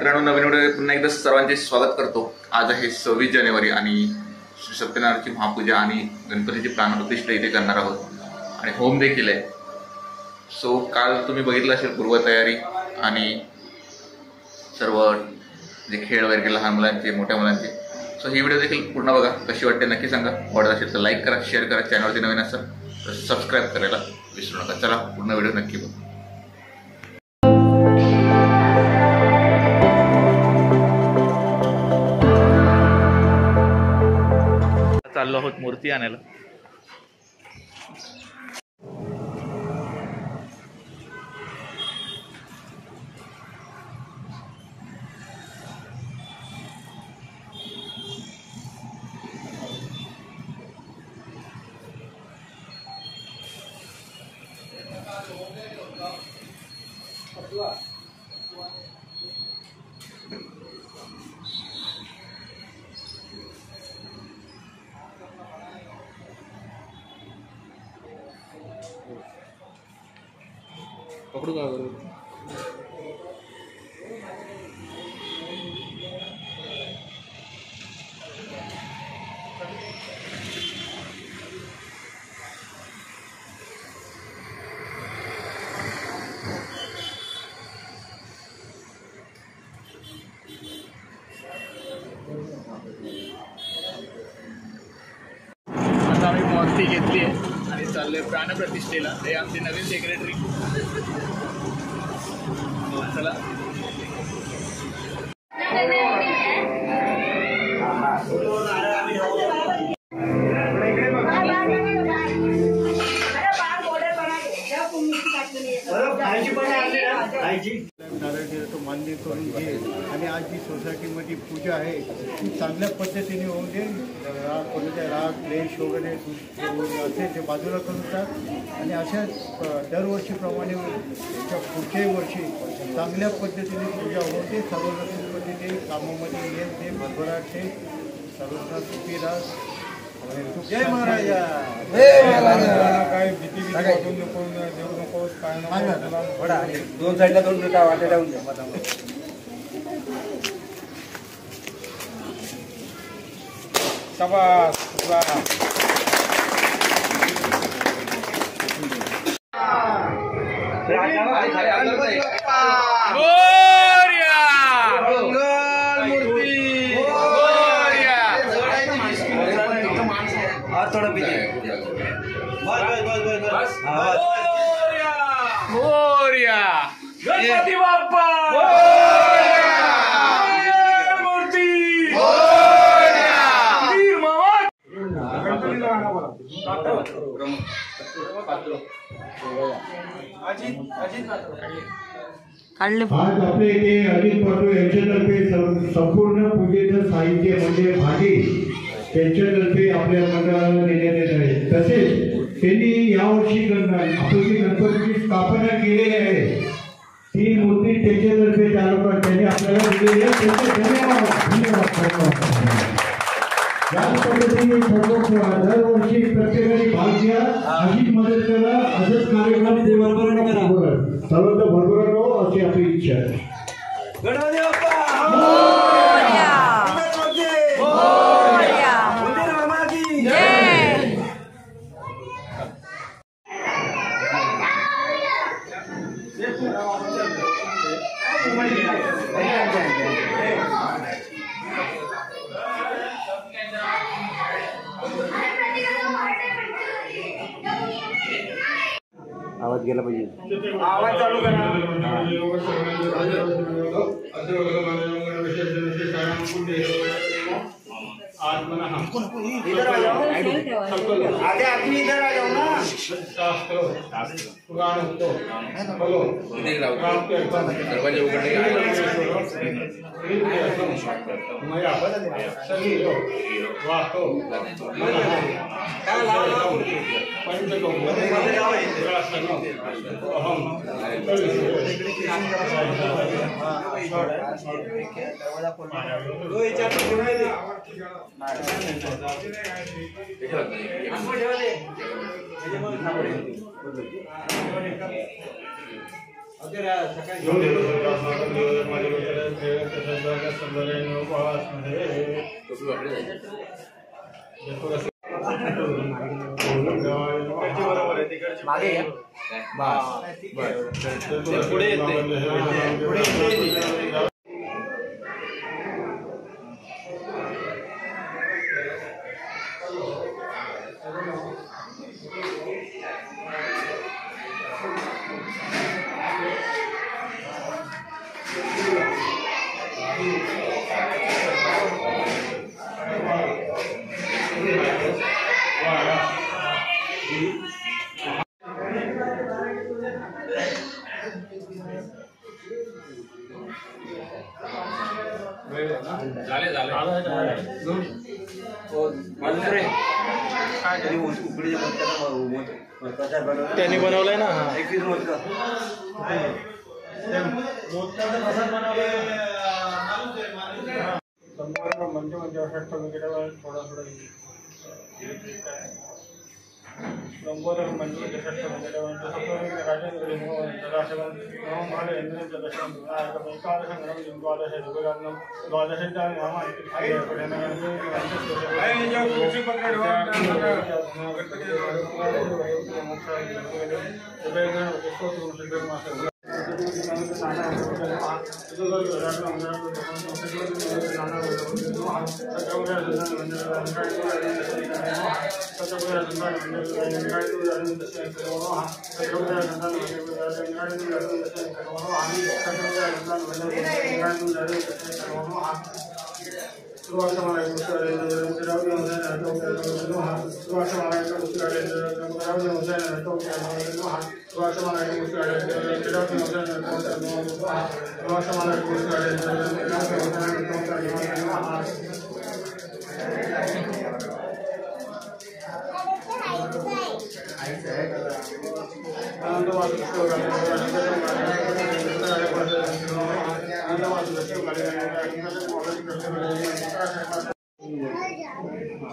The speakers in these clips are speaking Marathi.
मित्रांनो, नवीन व्हिडिओ पुन्हा एकदा सर्वांचे स्वागत करतो। आज आहे 26 जानेवारी आणि श्री सत्यनारायणची महापूजा आणि गणपतीची प्राणप्रतिष्ठा इथे करणार आहोत आणि होम देखील आहे। सो काल तुम्ही बघितलं असेल पूर्वतयारी आणि सर्व जे खेळ वगैरे लहान मुलांचे मोठ्या मुलांचे। सो ही व्हिडिओ देखील पूर्ण बघा, कशी वाटते नक्की सांगा। आवडत असेल तर लाईक करा, शेअर करा, चॅनलवरती नवीन असाल तर सबस्क्राईब करायला विसरू नका। चला पूर्ण व्हिडिओ नक्की बघा। चाललो आहोत मूर्ती आणायला। पकड़ू का आता आम्ही मूर्ती घेतली आहे आणि चाललोय प्राणप्रतिष्ठेला। हे आमचे नवीन सेक्रेटरी। चला तो मान्य करून घे आणि आज जी सोसायटीमध्ये पूजा आहे ती चांगल्या पद्धतीने होऊन दे। कोणत्या राग क्लेश वगैरे असेल ते बाजूला करून टाक आणि अशा दरवर्षीप्रमाणे त्याच्या पुढच्याही वर्षी चांगल्या पद्धतीने पूजा होऊन दे। सर्व पद्धतीने कामामध्ये येईल ते भरभराट ते सर्वांना सुखी राहा। जय महाराजा। काय भीती वाटून नको, देऊ नकोस, काय नको। दोन साईडला दोन मिनिटं वाटे लावून द्या। शाबास। थोड़ा पीछे मोरया गणपती बाप्पा मूर्ती वीर मामा। आज आपल्या इथे अजित पाटील यांच्यातर्फे संपूर्ण पूजेचं साहित्य म्हणजे भाजी त्यांच्यातर्फे आपल्या मंडळाला देण्यात येत आहे। तसेच त्यांनी यावर्षी आपली गणपतीची स्थापना केलेली आहे, ती मूर्ती त्यांच्यातर्फे चालवतात त्यांनी आपल्याला दिलेली आहे। त्यांचे धन्यवाद। याच पद्धतीने दरवर्षी प्रत्येकाने भाग घ्या, अशीच मदत करा, असंच कार्यक्रम सर्वांना भरभराट हो अशी आपली इच्छा आहे। गणपती बाप्पा आवाज गेला पाहिजे। आवाज चालू करा। इधर आ जाओ, आगे आदमी इधर आ जाओ ना। दरवाजा उघडणे त्यांनी बनवलंय ना.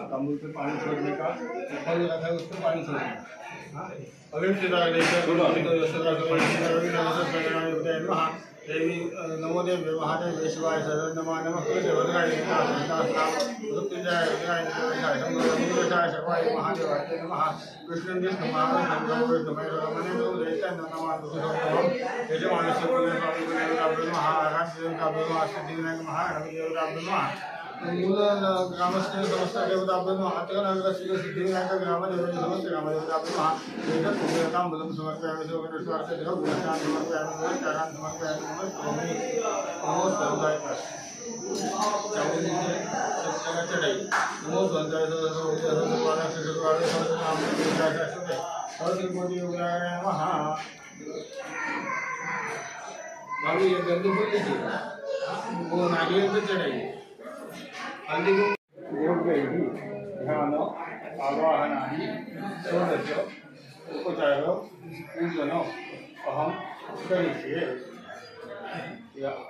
तांबूल पानी छोड़ने का रखा है उसको पानी छोड़ने देवी नमोदेव व्यवहारे विश्वाय सदनमा नमः देवराय सर्वाय महादेवाय नमः कृष्णं मूल ग्रामस्य समस्त देवताभ्यो आत्मनगरस्य सिद्धिविनायक ग्रामदेवता समस्त ग्रामदेवताभ्यो एकं बलं समर्पयामि स्वार्थ देव गुणगान समर्पयामि चारान समर्पयामि नमः नमो सर्वाय चावुंदे सत्यनारायण चढ़ाई नमो संताय सर्वपालक सर्वपालक सर्वनाम विद्याशास्त्रे सर्वकोटि उग्राय नमः बाबू ये गंदे बोल लीजिए वो नारियल पे चढ़ाई योग्यैः ध्यान आवाहनानि षोडश उपचार पूजन अहम करिष्ये।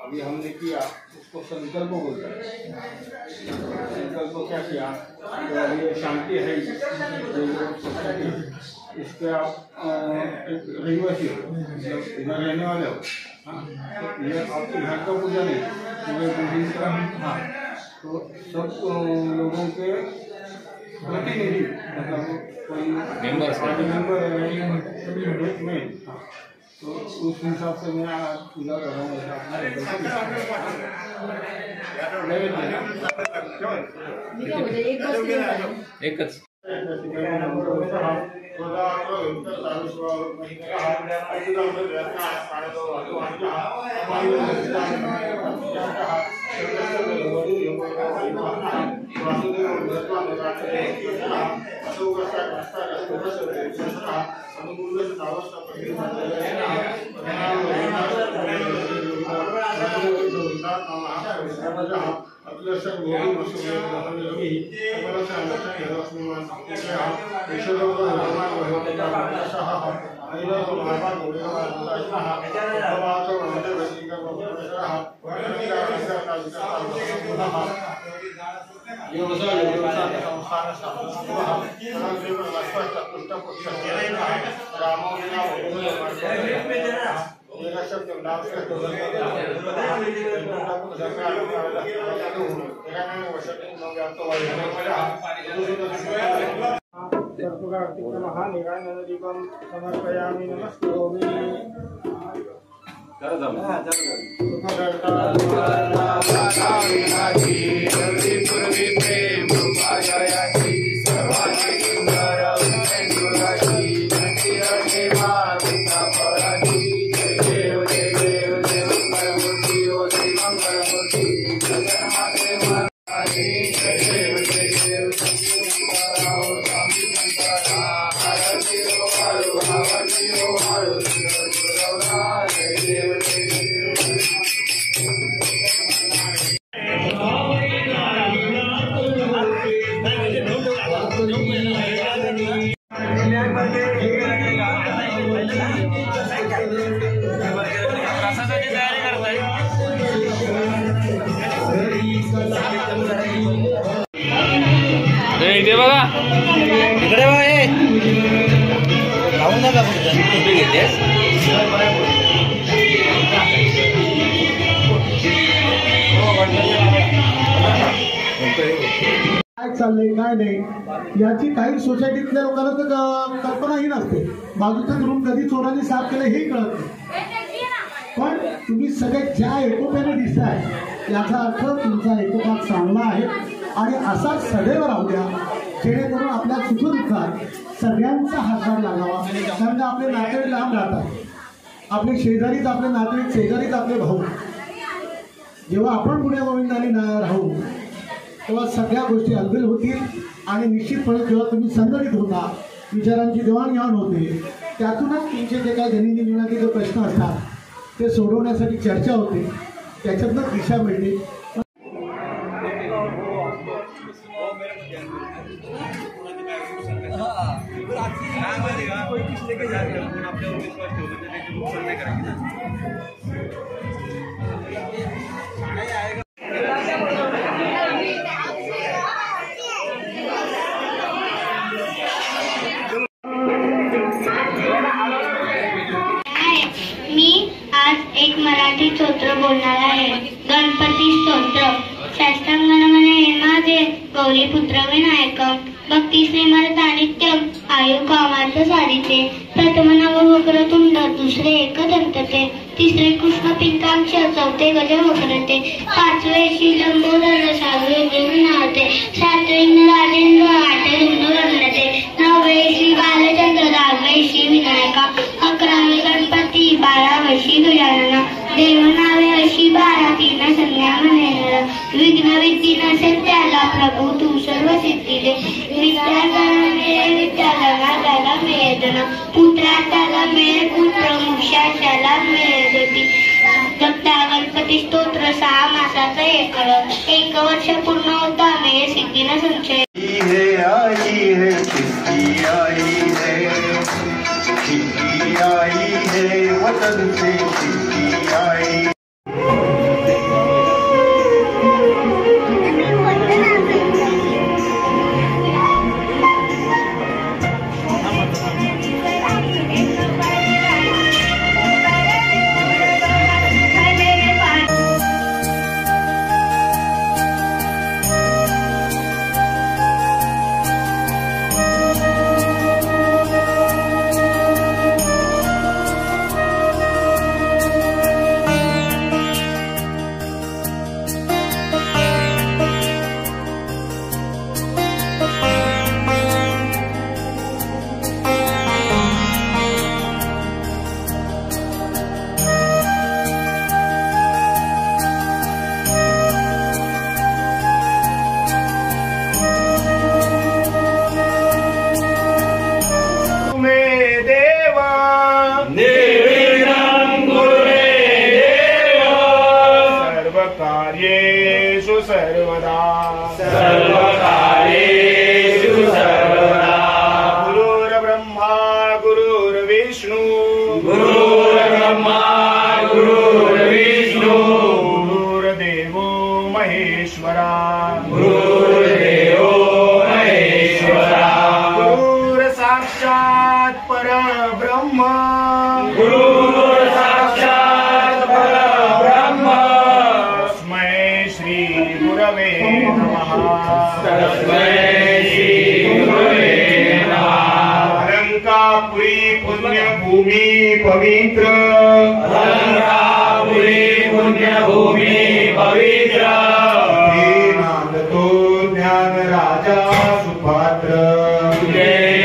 अभी हमने किया उसको संकल्प बोलते हैं। संकल्प क्या किया तो अभी ये शांति है इसके आप रहिवासी हो इधर रहने वाले हो। हाँ तो ये आपके घर का पूजा नहीं हाँ तो सब लोगों के प्रतिनिधि मतलब कोई मेंबर में तो उस हिसाब से मैं पूजा कर रहा हूँ। एक समर्पयामि नमस्ते इथे बघा इकडे बघा हे लावून नका कुठे घेतेस काय चाललंय काय नाही याची काही सोसायटीतल्या लोकांना तर कल्पनाही नसते. बाजूचा रूम कधी चोरांनी साफ केलं हे कळत नाही. पण तुम्ही सगळे ज्या एकोप्याने दिसताय याचा अर्थ तुमचा एकोपा चांगला आहे आणि असाच सदैव राहू द्या जेणेकरून आपल्या सुखदुःखात सगळ्यांचा हातभार लागावा. कारण आपले नातेवाईक लांब राहतात, आपले शेजारीच आपले नातेवाईक, शेजारीच आपले भाऊ. जेव्हा आपण पुण्या गोविंदाने राहू तेव्हा सगळ्या गोष्टी अद्भुत होतील आणि निश्चितपणे जेव्हा तुम्ही संघटित होता, विचारांची देवाणघेवाण होते, त्यातूनच तुमचे जे काही दैनंदिन जीवनाचे जे प्रश्न असतात ते सोडवण्यासाठी चर्चा होते, त्याच्यातूनच दिशा मिळते. मी आज एक मराठी स्तोत्र बोलणार आहे. गणपती स्तोत्र. शास्त्रांगण माझे गौरीपुत्र विनायकम भक्ती श्रीमर्ता नित्यम आयु कामार्थ साधिते. प्रथम नव वक्रतुंड, दुसरे एकदंतते, तिसरे कृष्ण पिंकाक्ष, चौथे गज वक्रते, पाचवे श्री लंबोदर, सहावे गृहनाथे, सातवे राजेंद्र, आठवे धुंडुरन्नते, नववे श्री बालचंद्र, दहावे श्री विनायका, अकरावे गणपती, बारावे श्री गजानना, देवनावे अशी 12 तीन संज्ञा म्हणेल. विघ्न विघ्न नसेल त्याला प्रभू तू सर्व सिद्धी दे. विद्याधना मिळे विद्याधना त्याला मिळेदना, पुत्राला मिळे पुत्र, मोक्षाला मिळे गती. दत्ता गणपती स्तोत्र 6 मासाचा एक वर्ष पूर्ण होता मिळे सिद्धीना संचय. आई है वतन से चिट्ठी आई. सर्वकार्येषु सर्वदा गुरुर्ब्रह्मा गुरुर्विष्णु गुरुर्देवो महेश्वरा गुरुर्साक्षात् परब्रह्म गुरवे नमः अलंकापुरी पुण्यभूमी पवित्र हे नांदतो ज्ञान राजा सुपात्र आवडे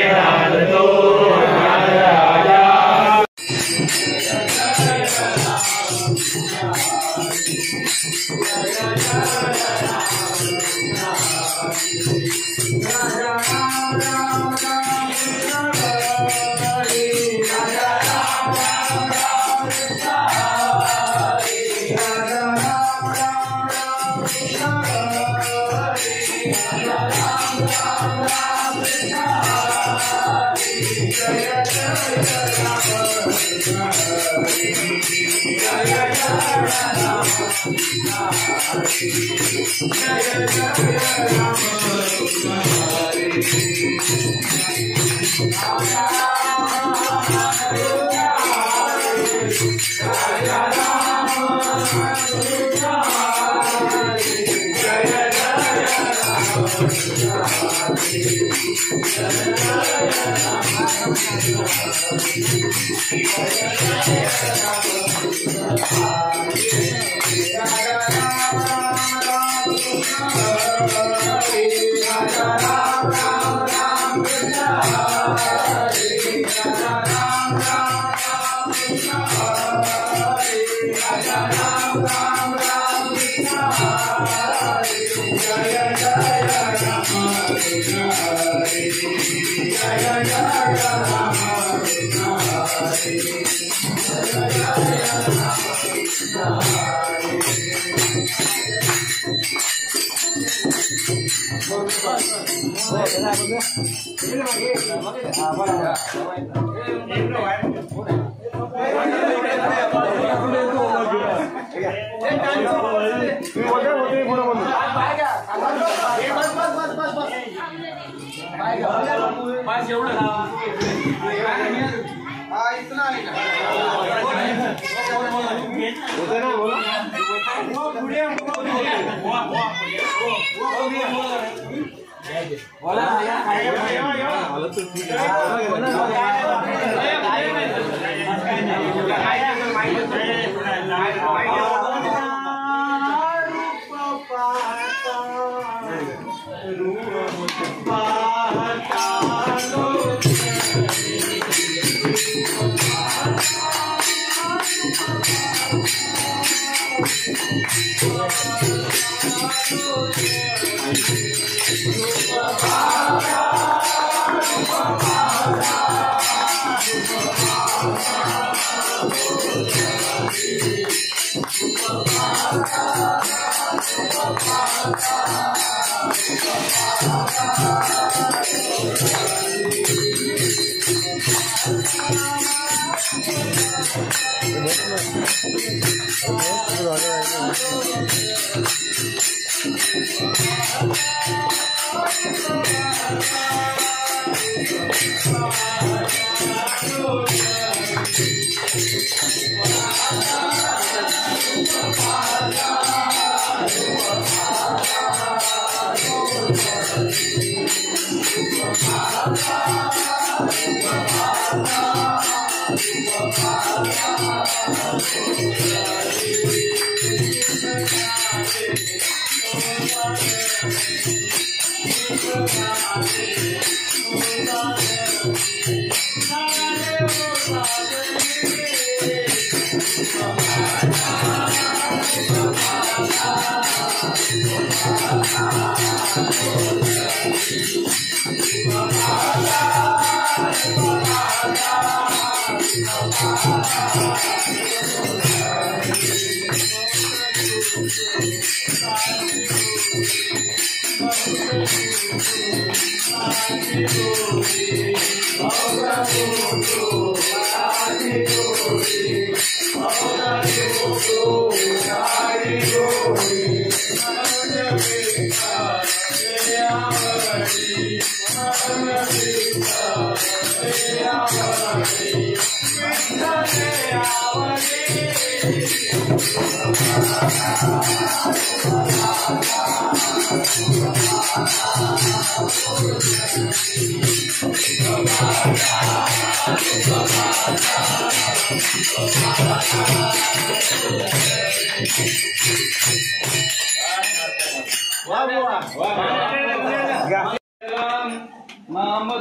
नाम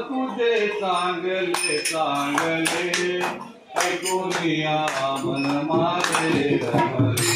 तुझे चांगले चांगले ऐकूनिया मन माझे रमले